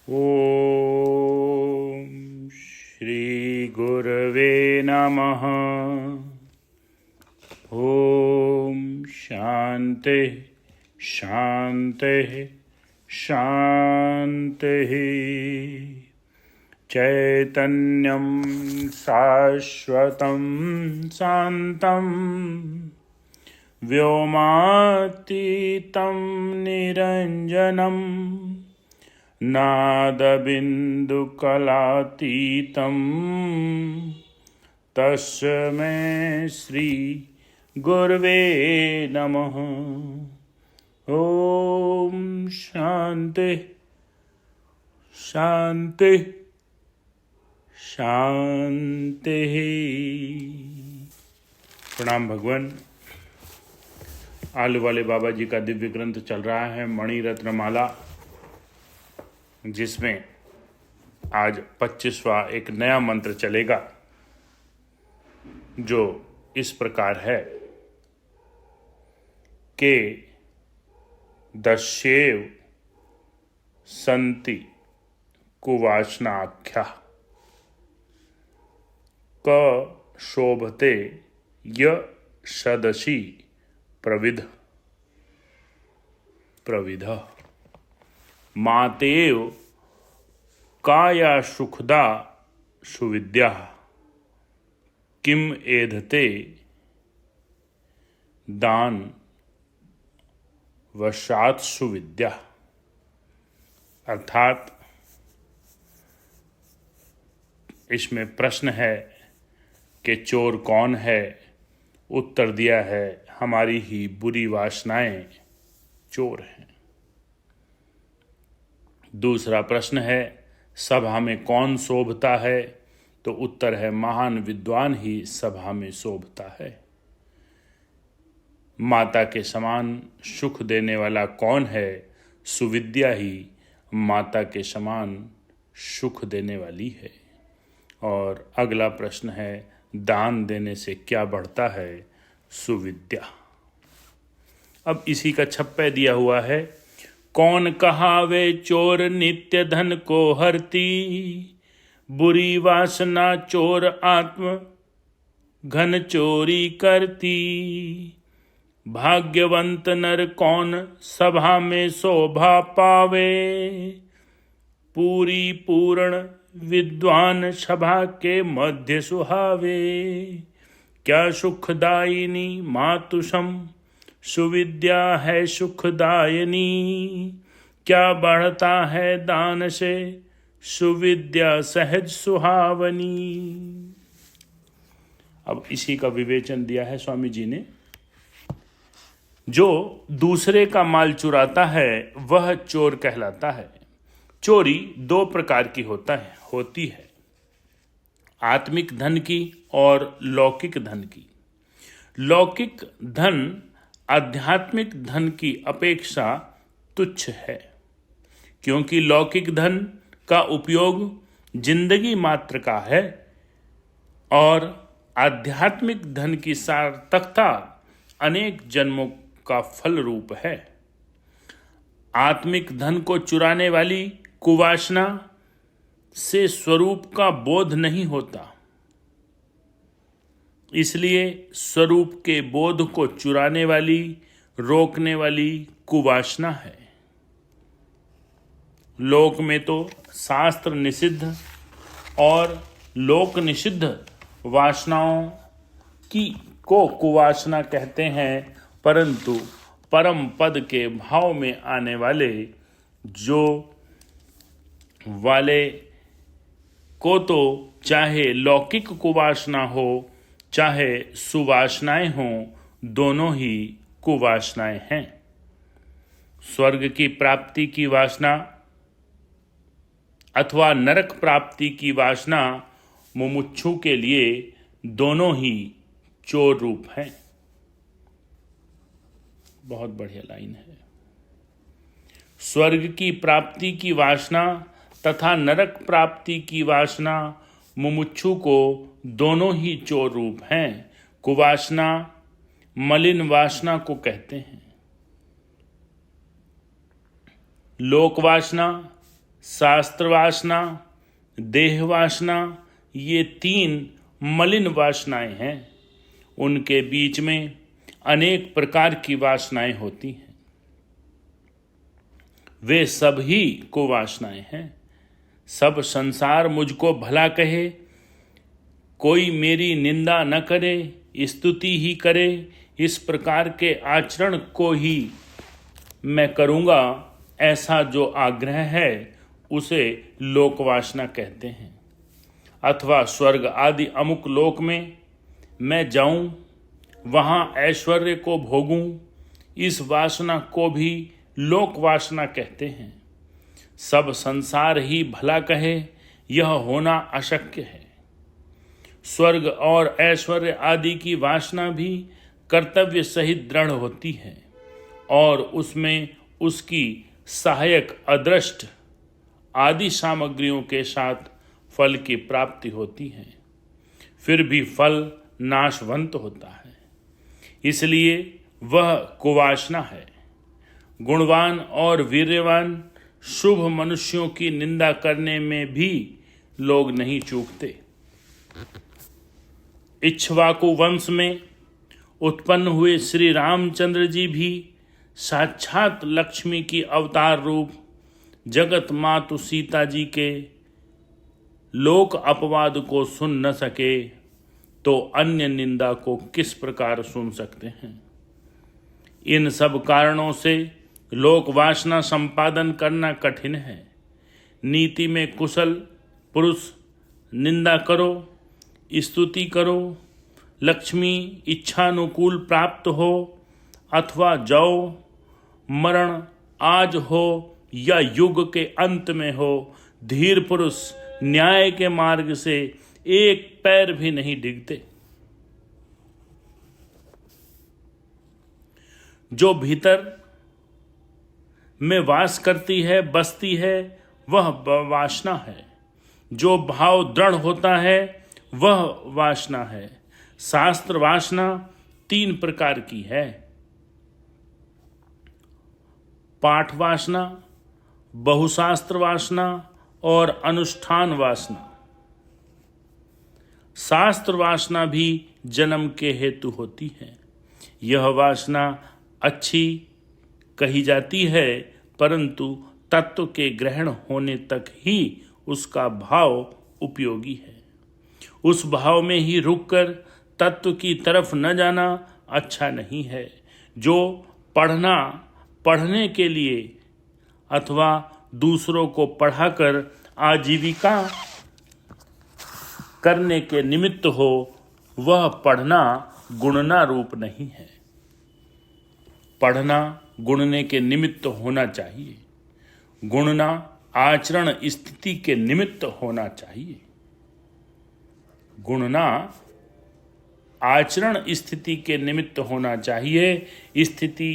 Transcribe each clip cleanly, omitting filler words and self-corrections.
ओम श्री गुरवे नमः। ओम शांति शांति शांति। चैतन्यं शाश्वतं शान्तं व्योमातीतं निरञ्जनं नादबिन्दुकलातीतं तस्मै श्री गुरवे नमः। ओम शांति शांति शांति। प्रणाम भगवान। आलू वाले बाबा जी का दिव्य ग्रंथ चल रहा है मणि रत्नमाला, जिसमें आज 25वां एक नया मंत्र चलेगा जो इस प्रकार है कि दस्येव संति कुवासनाख्या क शोभते य सदसि प्रविध मातेव काया सुखदा सुविद्या किम एधते दान वशात सुविद्या। अर्थात इसमें प्रश्न है कि चोर कौन है। उत्तर दिया है हमारी ही बुरी वासनाएं चोर हैं। दूसरा प्रश्न है सभा में कौन शोभता है, तो उत्तर है महान विद्वान ही सभा में शोभता है। माता के समान सुख देने वाला कौन है, सुविद्या ही माता के समान सुख देने वाली है। और अगला प्रश्न है दान देने से क्या बढ़ता है, सुविद्या। अब इसी का छप्पे दिया हुआ है। कौन कहावे चोर नित्य धन को हरती, बुरी वासना चोर आत्म घन चोरी करती। भाग्यवंत नर कौन सभा में शोभा पावे, पूरी पूर्ण विद्वान सभा के मध्य सुहावे। क्या सुखदायिनी मातुषम सुविद्या है सुखदायिनी, क्या बढ़ता है दान से सुविद्या सहज सुहावनी। अब इसी का विवेचन दिया है स्वामी जी ने। जो दूसरे का माल चुराता है वह चोर कहलाता है। चोरी दो प्रकार की होती है, आत्मिक धन की और लौकिक धन की। लौकिक धन आध्यात्मिक धन की अपेक्षा तुच्छ है, क्योंकि लौकिक धन का उपयोग जिंदगी मात्र का है और आध्यात्मिक धन की सार्थकता अनेक जन्मों का फल रूप है। आत्मिक धन को चुराने वाली कुवासना से स्वरूप का बोध नहीं होता, इसलिए स्वरूप के बोध को चुराने वाली रोकने वाली कुवासना है। लोक में तो शास्त्र निषिद्ध और लोक निषिद्ध वासनाओं को कुवासना कहते हैं, परंतु परम पद के भाव में आने वाले को तो चाहे लौकिक कुवासना हो चाहे सुवासनाएं हों, दोनों ही कुवासनाएं हैं। स्वर्ग की प्राप्ति की वासना अथवा नरक प्राप्ति की वासना मुमुक्षु के लिए दोनों ही चोर रूप हैं। बहुत बढ़िया लाइन है। स्वर्ग की प्राप्ति की वासना तथा नरक प्राप्ति की वासना मुमुक्षु को दोनों ही चोर रूप हैं। कुवासना मलिन वासना को कहते हैं। लोक वासना शास्त्र वासना, देह वासना, ये 3 मलिन वासनाएं हैं। उनके बीच में अनेक प्रकार की वासनाएं होती हैं। वे सब ही कुवासनाएं हैं। सब संसार मुझको भला कहे, कोई मेरी निंदा न करे, स्तुति ही करे, इस प्रकार के आचरण को ही मैं करूँगा, ऐसा जो आग्रह है उसे लोकवासना कहते हैं। अथवा स्वर्ग आदि अमुक लोक में मैं जाऊं, वहाँ ऐश्वर्य को भोगूं, इस वासना को भी लोक वासना कहते हैं। सब संसार ही भला कहे, यह होना अशक्य है। स्वर्ग और ऐश्वर्य आदि की वासना भी कर्तव्य सहित दृढ़ होती है और उसमें उसकी सहायक अदृष्ट आदि सामग्रियों के साथ फल की प्राप्ति होती है। फिर भी फल नाशवंत होता है, इसलिए वह कुवासना है। गुणवान और वीर्यवान शुभ मनुष्यों की निंदा करने में भी लोग नहीं चूकते। इक्ष्वाकु वंश में उत्पन्न हुए श्री रामचंद्र जी भी साक्षात लक्ष्मी की अवतार रूप जगत मातु सीता जी के लोक अपवाद को सुन न सके तो अन्य निंदा को किस प्रकार सुन सकते हैं। इन सब कारणों से लोक वासना संपादन करना कठिन है। नीति में कुशल पुरुष निंदा करो, स्तुति करो, लक्ष्मी इच्छानुकूल प्राप्त हो अथवा जाओ, मरण आज हो या युग के अंत में हो, धीर पुरुष न्याय के मार्ग से एक पैर भी नहीं डिगते। जो भीतर में वास करती है, बसती है, वह वासना है। जो भाव दृढ़ होता है वह वासना है। शास्त्र वासना 3 प्रकार की है। पाठ वासना, बहुशास्त्र वासना और अनुष्ठान वासना। शास्त्र वासना भी जन्म के हेतु होती है। यह वासना अच्छी कही जाती है, परंतु तत्व के ग्रहण होने तक ही उसका भाव उपयोगी है। उस भाव में ही रुककर तत्व की तरफ न जाना अच्छा नहीं है। जो पढ़ने के लिए अथवा दूसरों को पढ़ाकर आजीविका करने के निमित्त हो, वह पढ़ना गुणना रूप नहीं है। पढ़ना गुणने के निमित्त होना चाहिए। गुणना आचरण स्थिति के निमित्त होना चाहिए। गुणना आचरण स्थिति के निमित्त होना चाहिए। स्थिति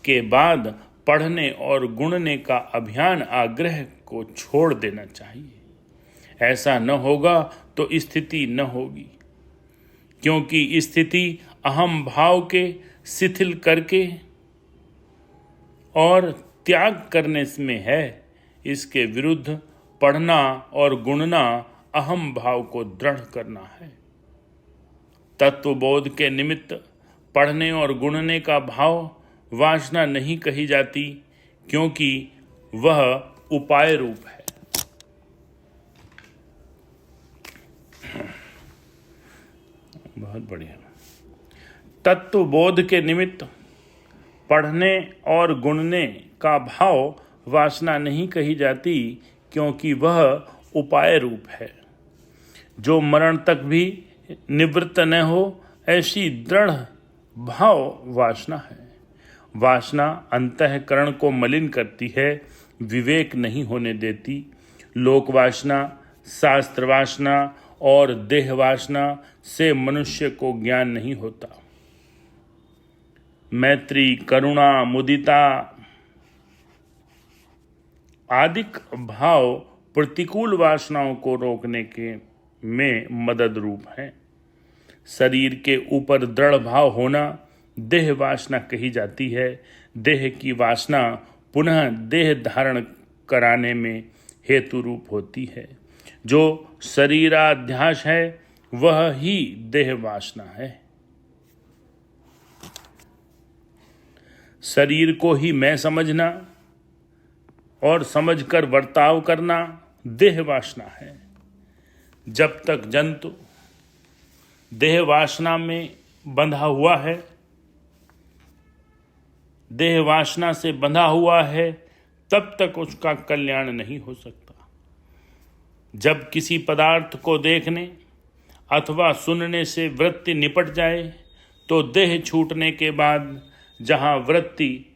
के बाद पढ़ने और गुणने का अभियान आग्रह को छोड़ देना चाहिए। ऐसा न होगा तो स्थिति न होगी, क्योंकि स्थिति अहम भाव के शिथिल करके और त्याग करने में है। इसके विरुद्ध पढ़ना और गुणना अहम भाव को दृढ़ करना है। तत्वबोध के निमित्त पढ़ने और गुणने का भाव वासना नहीं कही जाती, क्योंकि वह उपाय रूप है। बहुत बढ़िया। तत्वबोध के निमित्त पढ़ने और गुणने का भाव वासना नहीं कही जाती, क्योंकि वह उपाय रूप है। जो मरण तक भी निवृत्त न हो, ऐसी दृढ़ भाव वासना है। वासना अंतःकरण को मलिन करती है, विवेक नहीं होने देती। लोक वासना, शास्त्र वासना और देह वासना से मनुष्य को ज्ञान नहीं होता। मैत्री, करुणा, मुदिता आदिक भाव प्रतिकूल वासनाओं को रोकने के में मदद रूप है। शरीर के ऊपर दृढ़ भाव होना देह वासना कही जाती है। देह की वासना पुनः देह धारण कराने में हेतु रूप होती है। जो शरीराध्यास है वह ही देह वासना है। शरीर को ही मैं समझना और समझकर बर्ताव करना देह वासना है। जब तक जंतु देह वासना में बंधा हुआ है, देह वासना से बंधा हुआ है, तब तक उसका कल्याण नहीं हो सकता। जब किसी पदार्थ को देखने अथवा सुनने से वृत्ति निपट जाए तो देह छूटने के बाद जहाँ वृत्ति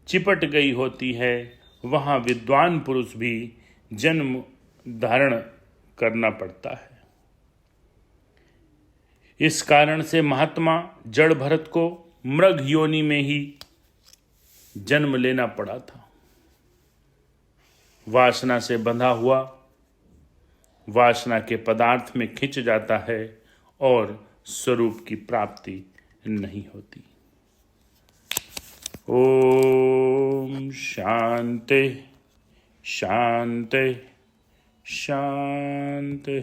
चिपट गई होती है वहाँ विद्वान पुरुष भी जन्म धारण करना पड़ता है। इस कारण से महात्मा जड़ भरत को मृग योनि में ही जन्म लेना पड़ा था। वासना से बंधा हुआ वासना के पदार्थ में खिंच जाता है और स्वरूप की प्राप्ति नहीं होती। ओम शांति शांति शांति।